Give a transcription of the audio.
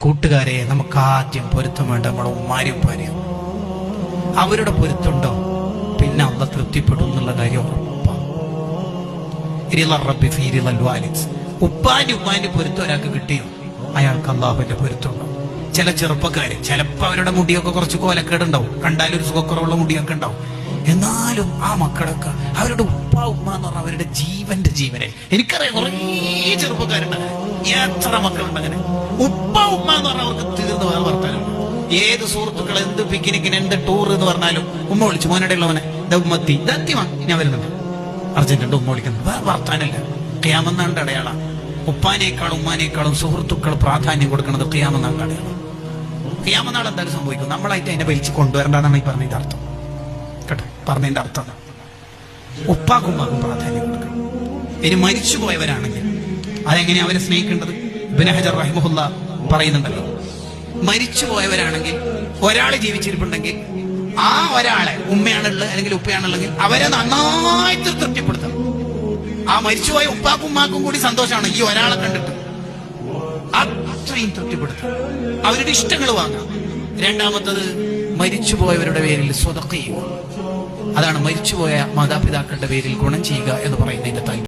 കൂട്ടുകാരെ, നമുക്ക് ആദ്യം പൊരുത്തം വേണ്ട നമ്മളെ ഉമ്മാരും ഉപ്പാരെയും. അവരുടെ പൊരുത്തമുണ്ടോ പിന്നെ അള്ളാഹ് തൃപ്തിപ്പെടും എന്നുള്ള കാര്യം ഉറപ്പാണ്. ഉപ്പാന്റെ ഉമ്മാന്റെ പൊരുത്തം ഒരാൾക്ക് കിട്ടിയോ അയാൾക്ക് അള്ളാഹുവിന്റെ പൊരുത്തമുണ്ടോ? ചില ചെറുപ്പക്കാര് ചിലപ്പോ അവരുടെ മുടിയൊക്കെ കുറച്ച് കോലക്കേടുണ്ടാവും, കണ്ടാലൊരു സുഖക്കുറവുള്ള മുടിയൊക്കെ ഉണ്ടാവും. എന്നാലും ആ മക്കളൊക്കെ അവരുടെ ഉപ്പ ഉമ്മ എന്ന് പറഞ്ഞാൽ അവരുടെ ജീവന്റെ ജീവനെ. എനിക്കറിയാം കുറേ ചെറുപ്പക്കാരുണ്ട്, എത്ര മക്കളുണ്ട് അങ്ങനെ. ഉപ്പ ഉമ്മ എന്ന് പറഞ്ഞാൽ അവർക്ക് തീർന്ന് വേറെ വർത്താനം. ഏത് സുഹൃത്തുക്കൾ എന്ത് പിക്നിക്കിന് എന്ത് ടൂർ എന്ന് പറഞ്ഞാലും ഉമ്മ വിളിച്ചു, മോനടെ ഉള്ളവനെ ഉമ്മത്തി ദത്തിമാ ഞാൻ വരുന്നുണ്ട്, അർജന്റുണ്ട്, ഉമ്മ വിളിക്കുന്നത്. വേറെ വർത്താനല്ല. ഖിയാമത്ത് അടയാളാണ്. ഉപ്പാനേക്കാളും ഉമ്മാനേക്കാളും സുഹൃത്തുക്കൾ പ്രാധാന്യം കൊടുക്കുന്നത് ഖിയാമത്ത് അടയാളം. ഖിയാമത്ത് നാൾ എന്തായാലും സംഭവിക്കും. നമ്മളായിട്ട് അതിനെ വലിച്ച് കൊണ്ടുവരണ്ടെന്നാണ് ഈ പറഞ്ഞതിന്റെ അർത്ഥം കേട്ടോ. പറഞ്ഞതിന്റെ അർത്ഥം ഉപ്പാക്കും ഉമ്മാക്കും പ്രാധാന്യം കൊടുക്കണം. ഇനി മരിച്ചു പോയവരാണെങ്കിൽ അതെങ്ങനെയാ അവരെ സ്നേഹിക്കേണ്ടത്? ഇബ്നു ഹജർ റഹിമഹുല്ലാ പറയുന്നുണ്ടല്ലോ, മരിച്ചു പോയവരാണെങ്കിൽ ഒരാൾ ജീവിച്ചിരിപ്പുണ്ടെങ്കിൽ ആ ഒരാളെ ഉമ്മയാണുള്ളത് അല്ലെങ്കിൽ ഉപ്പയാണുള്ളെങ്കിൽ അവരെ നന്നായിട്ട് തൃപ്തിപ്പെടുത്തണം. ആ മരിച്ചുപോയ ഉപ്പാക്കും ഉമ്മാക്കും കൂടി സന്തോഷമാണ് ഈ ഒരാളെ കണ്ടിട്ട്. അത്രയും തൃപ്തിപ്പെടുത്തും, അവരുടെ ഇഷ്ടങ്ങൾ വാങ്ങാം. രണ്ടാമത്തത് മരിച്ചുപോയവരുടെ പേരിൽ സ്വതക്ക ചെയ്യുക. അതാണ് മരിച്ചുപോയ മാതാപിതാക്കളുടെ പേരിൽ ഗുണം ചെയ്യുക എന്ന് പറയുന്നതിന്റെ താല്പര്യം.